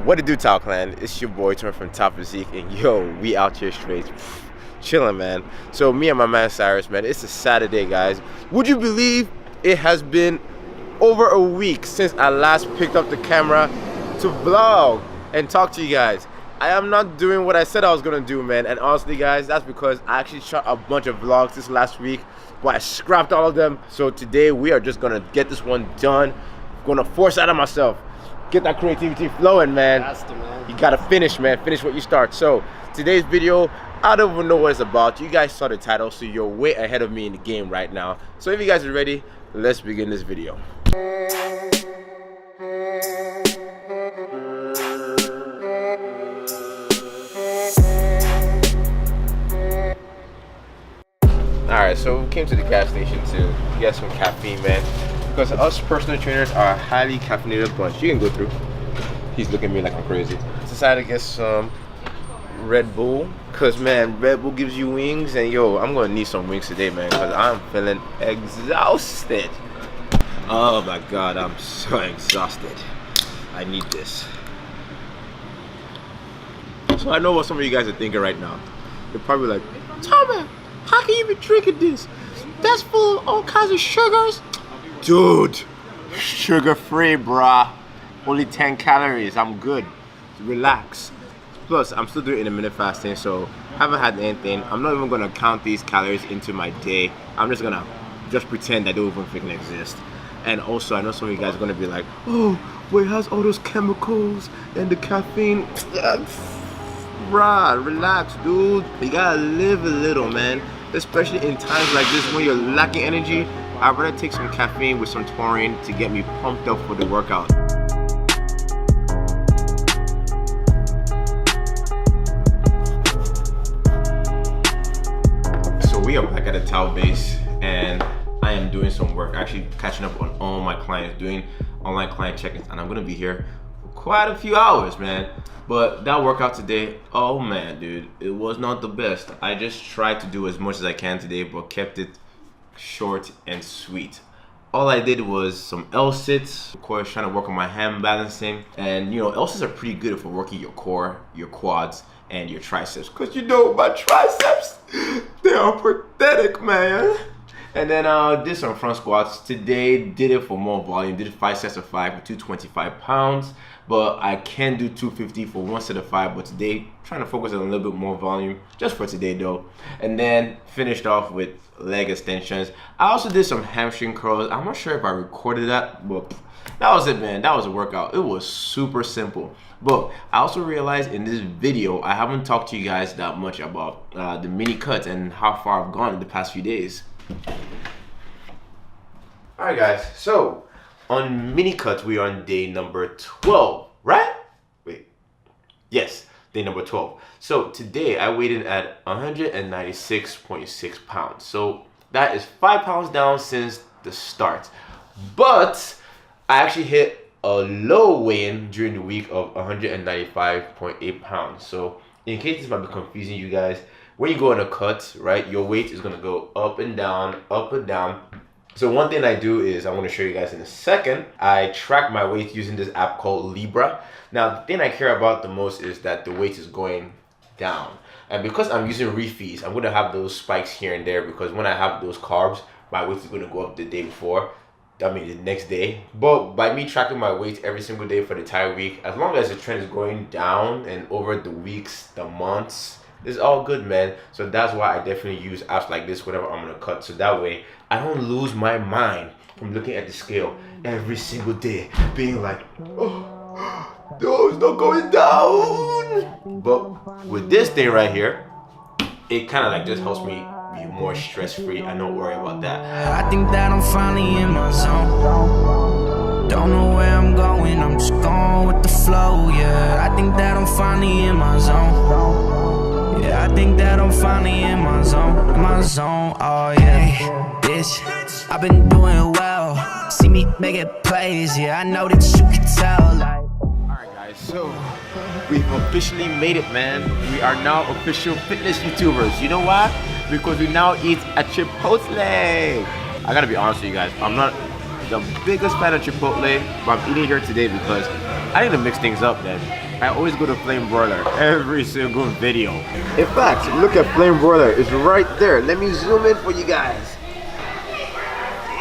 What it do, Tao Clan? It's your boy Turn from Top Physique, and yo, we out here straight chilling, man. So me and my man Cyrus, man, it's a Saturday, guys. Would you believe it has been over a week since I last picked up the camera to vlog and talk to you guys? I am not doing what I said I was gonna do, man, and honestly, guys, that's because I actually shot a bunch of vlogs this last week, but I scrapped all of them. So today we are just gonna get this one done. I'm gonna force out of myself. Get that creativity flowing, man. You gotta finish, man. Finish what you start. So today's video, I don't even know what it's about. You guys saw the title, so you're way ahead of me in the game right now. So if you guys are ready, let's begin this video. Alright, so we came to the gas station to get some caffeine, man. Because us personal trainers are a highly caffeinated bunch. You can go through. He's looking at me like I'm crazy. Decided to get some Red Bull. Because, man, Red Bull gives you wings. And, yo, I'm going to need some wings today, man. Because I'm feeling exhausted. Oh, my God. I'm so exhausted. I need this. So I know what some of you guys are thinking right now. You're probably like, Tommy, how can you be drinking this? That's full of all kinds of sugars. Dude, sugar-free, brah. Only 10 calories. I'm good. Relax. Plus, I'm still doing intermittent fasting, so I haven't had anything. I'm not even gonna count these calories into my day. I'm just gonna pretend I don't even freaking exist. And also, I know some of you guys are gonna be like, oh, well, it has all those chemicals and the caffeine. Bruh, relax, dude. You gotta live a little, man. Especially in times like this when you're lacking energy. I'd rather take some caffeine with some taurine to get me pumped up for the workout. So we are back at the Tao base and I am doing some work, actually catching up on all my clients, doing online client check-ins, and I'm gonna be here for quite a few hours, man. But that workout today, oh man, dude, it was not the best. I just tried to do as much as I can today, but kept it short and sweet. All I did was some L-sits, of course, trying to work on my hand balancing. And you know, L-sits are pretty good for working your core, your quads, and your triceps. Cause you know my triceps, they are pathetic, man. And then did some front squats. Today, did it for more volume. Did 5 sets of 5 with 225 pounds. But I can do 250 for 1 set of 5. But today, trying to focus on a little bit more volume. Just for today, though. And then finished off with leg extensions. I also did some hamstring curls. I'm not sure if I recorded that, but that was it, man. That was a workout. It was super simple. But I also realized in this video, I haven't talked to you guys that much about the mini cuts and how far I've gone in the past few days. Alright guys, so on mini cuts we are on day number 12, right? Wait, yes, day number 12. So today I weighed in at 196.6 pounds. So that is 5 pounds down since the start. But I actually hit a low weigh-in during the week of 195.8 pounds. So in case this might be confusing you guys, when you go on a cut, right, your weight is gonna go up and down, up and down. So one thing I do is, I'm gonna show you guys in a second, I track my weight using this app called Libra. Now, the thing I care about the most is that the weight is going down. And because I'm using refeeds, I'm gonna have those spikes here and there because when I have those carbs, my weight is gonna go up the day before. I mean, the next day. But by me tracking my weight every single day for the entire week, as long as the trend is going down and over the weeks, the months, it's all good, man. So that's why I definitely use apps like this whenever I'm gonna cut. So that way, I don't lose my mind from looking at the scale every single day, being like, oh, no, it's not going down. But with this thing right here, it kind of like just helps me be more stress-free. I don't worry about that. I think that I'm finally in my zone. Don't know where I'm going, I'm just going with the flow, yeah. I think that I'm finally in my zone. Yeah, I think that I'm finally in my zone, oh yeah. Bitch, I've been doing well. See me making plays, yeah, I know that you can tell. Like, alright guys, so we've officially made it, man. We are now official fitness YouTubers. You know why? Because we now eat at Chipotle. I gotta be honest with you guys, I'm not the biggest fan of Chipotle, but I'm eating here today because I need to mix things up, man. I always go to flame broiler every single video. In fact, look at flame broiler. It's right there. Let me zoom in for you guys.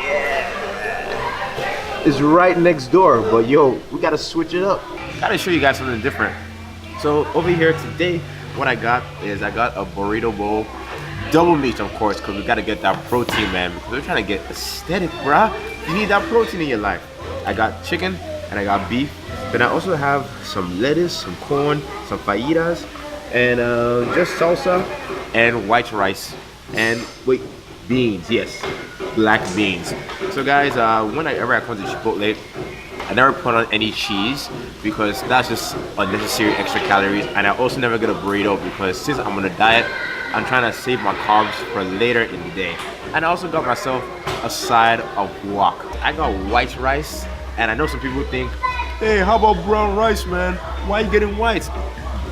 Yeah. It's right next door, but yo, we gotta switch it up. Gotta show you guys something different. So over here today, what I got is I got a burrito bowl. Double meat, of course, because we gotta get that protein, man. Because we're trying to get aesthetic, bruh. You need that protein in your life. I got chicken and I got beef. Then I also have some lettuce, some corn, some fajitas, and just salsa and white rice. And wait, beans, yes, black beans. So guys, whenever I come to Chipotle, I never put on any cheese because that's just unnecessary extra calories. And I also never get a burrito because since I'm on a diet, I'm trying to save my carbs for later in the day. And I also got myself a side of guac. I got white rice, and I know some people think, hey, how about brown rice, man? Why are you getting white?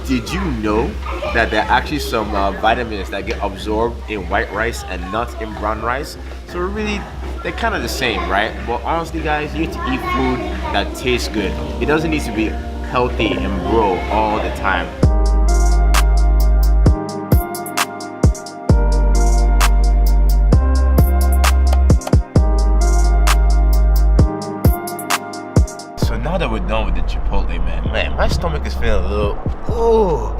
Did you know that there are actually some vitamins that get absorbed in white rice and not in brown rice? So really, they're kind of the same, right? But honestly, guys, you need to eat food that tastes good. It doesn't need to be healthy and bro all the time. Now that we're done with the Chipotle, man, my stomach is feeling a little,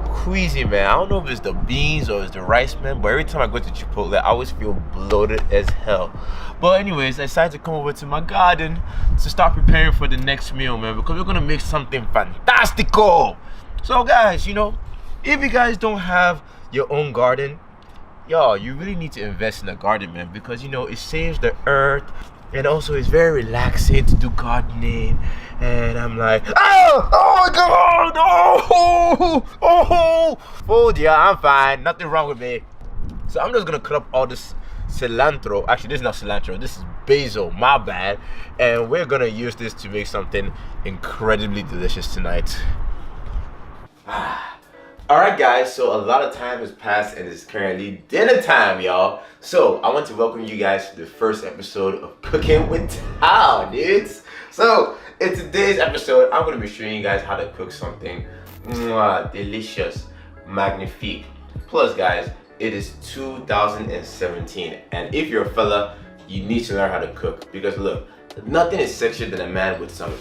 queasy, man. I don't know if it's the beans or it's the rice, man, but every time I go to Chipotle, I always feel bloated as hell. But anyways, I decided to come over to my garden to start preparing for the next meal, man, because we're gonna make something fantastico. So guys, you know, if you guys don't have your own garden, y'all, you really need to invest in a garden, man, because you know, it saves the earth. And also, it's very relaxing to do gardening. And I'm like, oh my God, oh, yeah, I'm fine, nothing wrong with me. So I'm just gonna cut up all this cilantro. Actually, this is not cilantro, this is basil, my bad. And we're gonna use this to make something incredibly delicious tonight. Alright guys, so a lot of time has passed and it's currently dinner time, y'all. So I want to welcome you guys to the first episode of Cooking with Tao, dudes. So in today's episode, I'm going to be showing you guys how to cook something delicious, magnifique. Plus guys, it is 2017 and if you're a fella, you need to learn how to cook. Because look, nothing is sexier than a man with some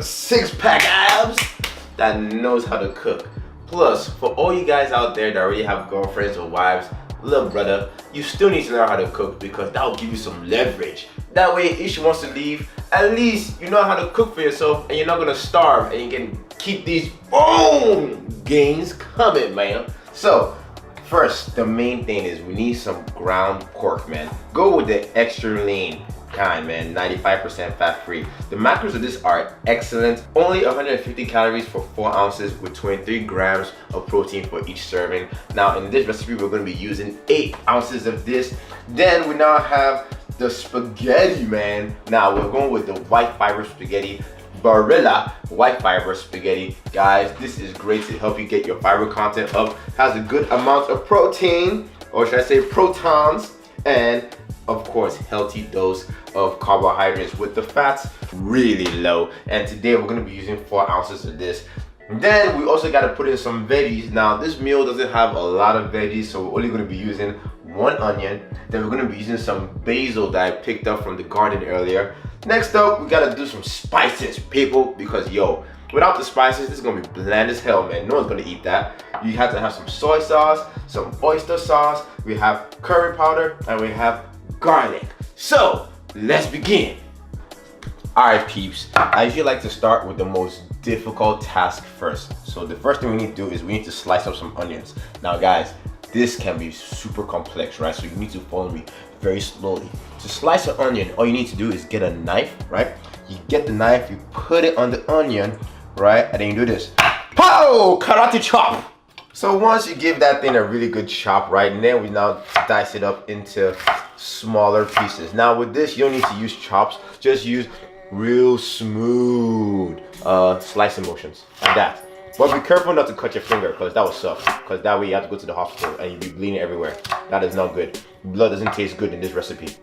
six-pack abs that knows how to cook. Plus, for all you guys out there that already have girlfriends or wives, little brother, you still need to learn how to cook because that will give you some leverage. That way, if she wants to leave, at least you know how to cook for yourself and you're not gonna starve and you can keep these gains coming, man. So, first, the main thing is we need some ground pork, man. Go with the extra lean kind, man. 95% fat free. The macros of this are excellent. Only 150 calories for 4 ounces with 23 grams of protein for each serving. Now in this recipe we're going to be using 8 ounces of this. Then we now have the spaghetti, man. Now we're going with the white fiber spaghetti, Barilla white fiber spaghetti. Guys, this is great to help you get your fiber content up. Has a good amount of protein, or should I say protons, and of course healthy dose of carbohydrates with the fats really low. And today we're going to be using 4 ounces of this. And then we also got to put in some veggies. Now this meal doesn't have a lot of veggies, so we're only going to be using 1 onion. Then we're going to be using some basil that I picked up from the garden earlier. Next up, we got to do some spices, people, because yo, without the spices, this is going to be bland as hell, man. No one's going to eat that. You have to have some soy sauce, some oyster sauce, we have curry powder, and we have garlic. So let's begin. Alright peeps, I usually like to start with the most difficult task first. So the first thing we need to do is we need to slice up some onions. Now guys, this can be super complex, right? So you need to follow me very slowly. To slice an onion, all you need to do is get a knife, right? You get the knife, you put it on the onion, right? And then you do this. Pow! Karate chop! So once you give that thing a really good chop, right? And then we now dice it up into smaller pieces. Now with this, you don't need to use chops, just use real smooth slicing motions like that. But be careful not to cut your finger, because that will suck, because that way you have to go to the hospital and you'll be bleeding everywhere. That is not good. Blood doesn't taste good in this recipe.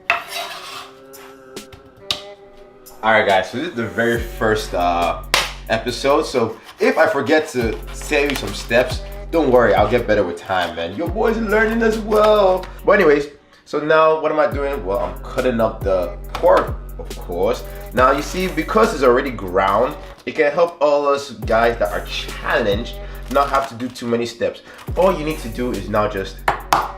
Alright guys, so this is the very first episode, so if I forget to tell you some steps, don't worry, I'll get better with time, man. Your boy's learning as well. But anyways, so now what am I doing? Well, I'm cutting up the pork, of course. Now you see, because it's already ground, it can help all us guys that are challenged not have to do too many steps. All you need to do is now just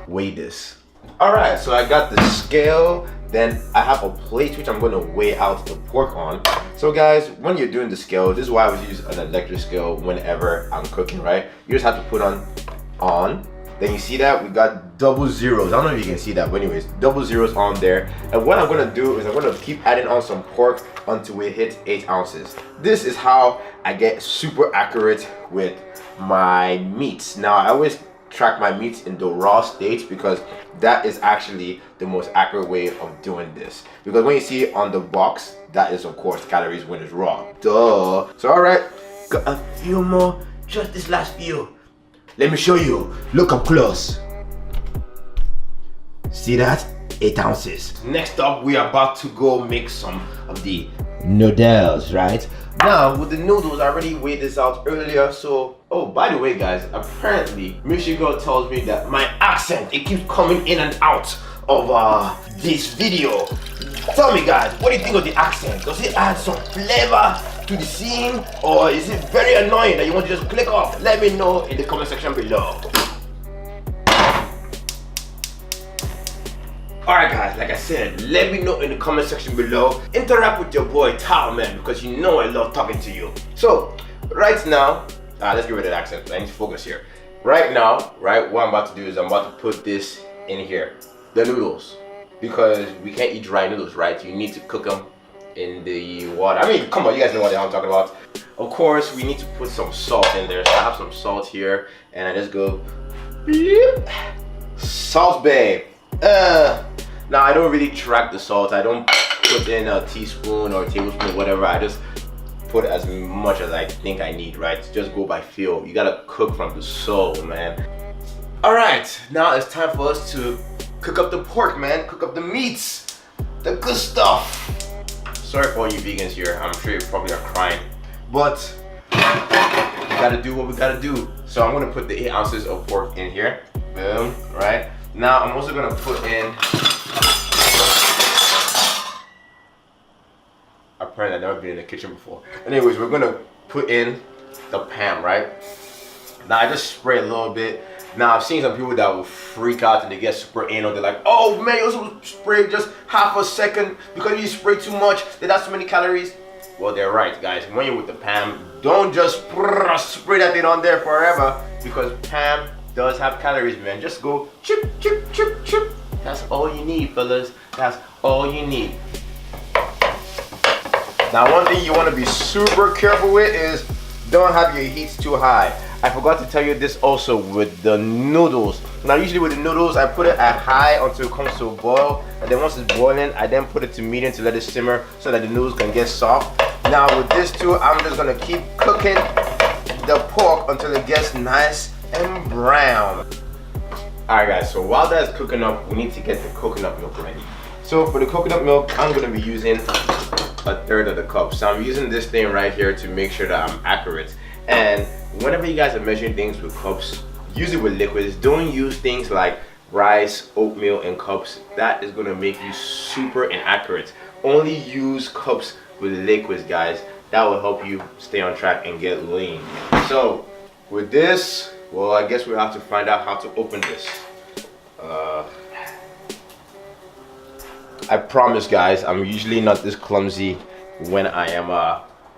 weigh this. All right, so I got the scale. Then I have a plate which I'm going to weigh out the pork on. So guys, when you're doing the scale, this is why I always use an electric scale whenever I'm cooking, right? You just have to put on. Then you see that we got double zeros. I don't know if you can see that, but anyways, double zeros on there. And what I'm going to do is I'm going to keep adding on some pork until we hit 8 ounces. This is how I get super accurate with my meats. Now I always track my meats in the raw state because that is actually the most accurate way of doing this. Because when you see on the box, that is of course calories when it's raw. Duh. So alright, got a few more, just this last few. Let me show you. Look up close. See that? 8 ounces. Next up, we are about to go make some of the noodles, right? Now, with the noodles, I already weighed this out earlier, so... Oh, by the way, guys, apparently, Michigan tells me that my accent, it keeps coming in and out of this video. Tell me, guys, what do you think of the accent? Does it add some flavor to the scene? Or is it very annoying that you want to just click off? Let me know in the comment section below. Alright guys, like I said, let me know in the comment section below. Interact with your boy Tao, man, because you know I love talking to you. So, right now, let's get rid of the accent. I need to focus here. Right now, right, what I'm about to do is I'm about to put this in here. The noodles. Because we can't eat dry noodles, right? You need to cook them in the water. I mean, come on, you guys know what I'm talking about. Of course, we need to put some salt in there. So I have some salt here, and I just go, bleep. Salt babe. Now I don't really track the salt. I don't put in a teaspoon or a tablespoon, whatever. I just put as much as I think I need, right? Just go by feel. You gotta cook from the soul, man. Alright, now it's time for us to cook up the pork, man. Cook up the meats. The good stuff. Sorry for all you vegans here. I'm sure you probably are crying. But we gotta do what we gotta do. So I'm gonna put the 8 ounces of pork in here. Boom, right? Now I'm also gonna put in, apparently I've never been in the kitchen before. Anyways, we're gonna put in the pan, right? Now I just spray a little bit. Now I've seen some people that will freak out and they get super anal. They're like, oh man, you're supposed to spray just half a second because you spray too much, then that's too many calories. Well, they're right, guys. When you're with the pan, don't just spray that thing on there forever, because pan does have calories, man. Just go chip, chip, chip, chip. That's all you need, fellas. That's all you need. Now, one thing you want to be super careful with is don't have your heats too high. I forgot to tell you this also with the noodles. Now, usually with the noodles, I put it at high until it comes to a boil. And then once it's boiling, I then put it to medium to let it simmer so that the noodles can get soft. Now, with this too, I'm just going to keep cooking the pork until it gets nice and brown. Alright guys, so while that's cooking up, we need to get the coconut milk ready. So for the coconut milk, I'm going to be using 1/3 of the cup. So I'm using this thing right here to make sure that I'm accurate. And whenever you guys are measuring things with cups, use it with liquids. Don't use things like rice, oatmeal in cups. That is going to make you super inaccurate. Only use cups with liquids, guys. That will help you stay on track and get lean. So with this, well, I guess we'll have to find out how to open this. I promise, guys, I'm usually not this clumsy when I am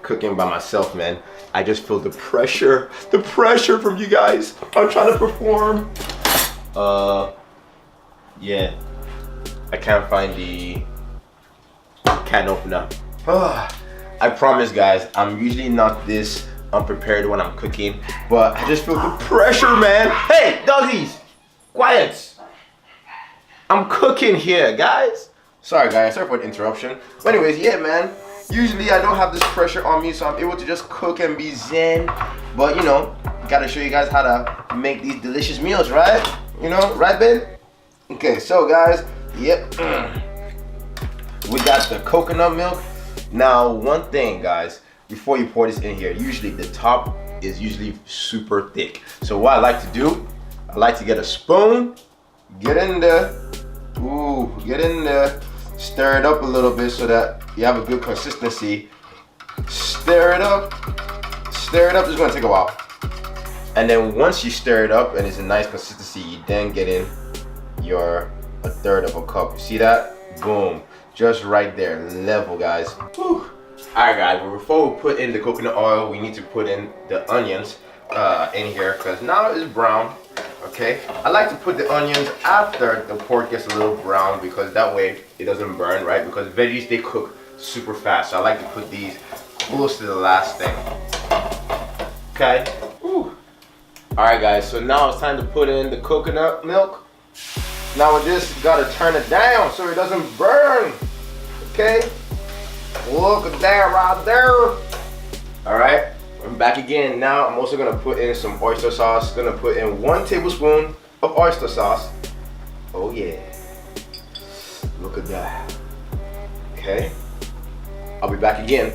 cooking by myself, man. I just feel the pressure from you guys. I'm trying to perform. Yeah, I can't find the can opener. I promise, guys, I'm usually not this unprepared when I'm cooking, but I just feel the pressure, man. Hey, doggies, quiet. I'm cooking here, guys. Sorry, guys, sorry for the interruption. But anyways, yeah, man, usually I don't have this pressure on me, so I'm able to just cook and be zen. But you know, gotta show you guys how to make these delicious meals, right? You know, right, babe? Okay, so guys, yep, we got the coconut milk. Now, one thing, guys, before you pour this in here, usually the top is usually super thick. So what I like to do, I like to get a spoon, get in there, get in there, stir it up a little bit so that you have a good consistency. Stir it up, it's gonna take a while. And then once you stir it up and it's a nice consistency, you then get in your 1/3 of a cup. You see that? Boom, just right there, level, guys. Whew. Alright guys, but before we put in the coconut oil, we need to put in the onions in here because now it's brown. Okay, I like to put the onions after the pork gets a little brown because that way it doesn't burn, right? Because veggies, they cook super fast, so I like to put these close to the last thing. Okay. Alright guys, so now it's time to put in the coconut milk. Now we just gotta turn it down so it doesn't burn. Okay, look at that right there. Alright, I'm back again. Now I'm also gonna put in some oyster sauce. Gonna put in 1 tablespoon of oyster sauce. Oh yeah, look at that. Okay, I'll be back again.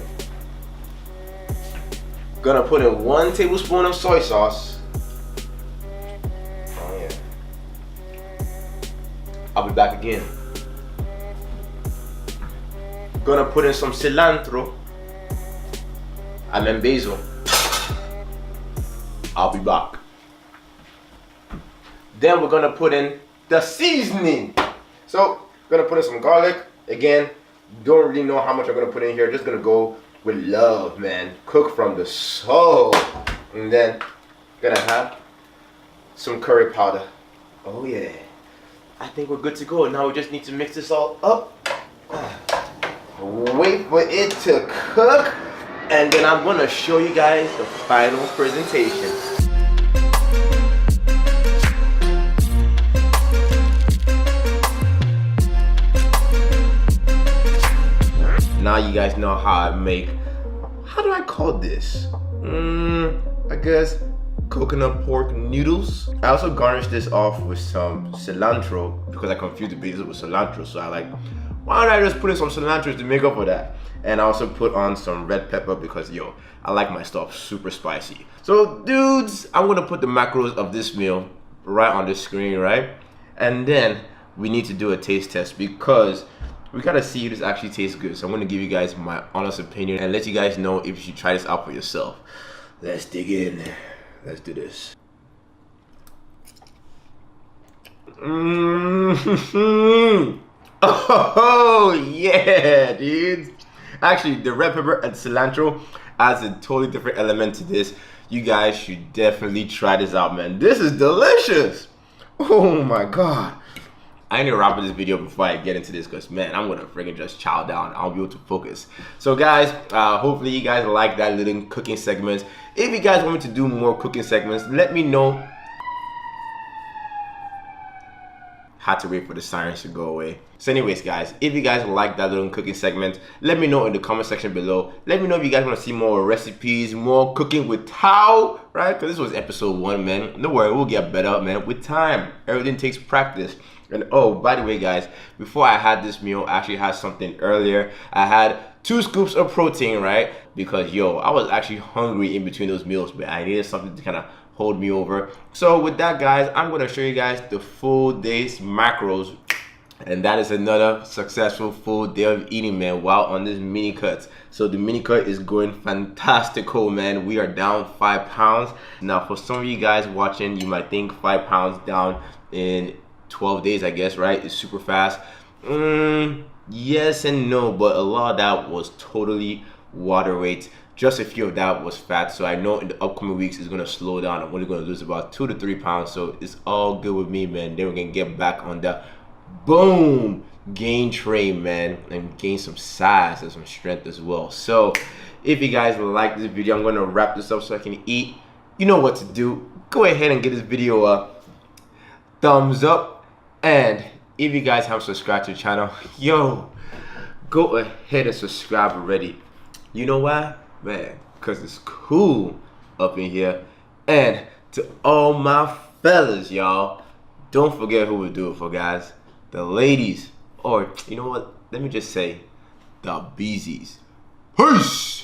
Gonna put in 1 tablespoon of soy sauce. Oh yeah. I'll be back again. Gonna put in some cilantro and then basil. I'll be back. Then we're gonna put in the seasoning. So gonna put in some garlic. Again, don't really know how much I'm gonna put in here. Just gonna go with love, man. Cook from the soul. And then gonna have some curry powder. Oh yeah. I think we're good to go. Now we just need to mix this all up. Wait for it to cook. And then I'm gonna show you guys the final presentation. Now you guys know how I make, how do I call this? I guess coconut pork noodles. I also garnished this off with some cilantro because I confused the basil with cilantro. So I like, why don't I just put in some cilantro to make up for that? And I also put on some red pepper because yo, I like my stuff super spicy. So dudes, I'm gonna put the macros of this meal right on the screen, right? And then we need to do a taste test because we gotta see if this actually tastes good. So I'm gonna give you guys my honest opinion and let you guys know if you should try this out for yourself. Let's dig in. Let's do this. Oh yeah, dudes. Actually, the red pepper and cilantro adds a totally different element to this. You guys should definitely try this out, man. This is delicious. Oh my god. I need to wrap up this video before I get into this because, man, I'm gonna freaking just chow down. I'll be able to focus. So guys, hopefully you guys like that little cooking segment. If you guys want me to do more cooking segments, let me know. Had to wait for the sirens to go away. So anyways guys, if you guys like that little cooking segment, let me know in the comment section below. Let me know if you guys want to see more recipes, more cooking with Tao, right? Because this was episode 1, man. Don't worry, we'll get better, man, with time. Everything takes practice. And oh, by the way guys, before I had this meal, I actually had something earlier. I had 2 scoops of protein, right? Because yo, I was actually hungry in between those meals, but I needed something to kind of hold me over. So with that guys, I'm going to show you guys the full day's macros. And that is another successful full day of eating, man, while on this mini cut. So the mini cut is going fantastical, man. We are down 5 pounds. Now for some of you guys watching, you might think 5 pounds down in 12 days, I guess, right? It's super fast. Yes and no, but a lot of that was totally water weight. Just a few of that was fat. So I know in the upcoming weeks it's gonna slow down. I'm only gonna lose about 2 to 3 pounds. So it's all good with me, man. Then we're gonna get back on the boom gain train, man, and gain some size and some strength as well. So if you guys like this video, I'm gonna wrap this up so I can eat. You know what to do. Go ahead and give this video a thumbs up. And if you guys haven't subscribed to the channel, yo, go ahead and subscribe already. You know why? Man, because it's cool up in here. And to all my fellas, y'all, don't forget who we do it for, guys. The ladies, or you know what? Let me just say, the BZs. Peace!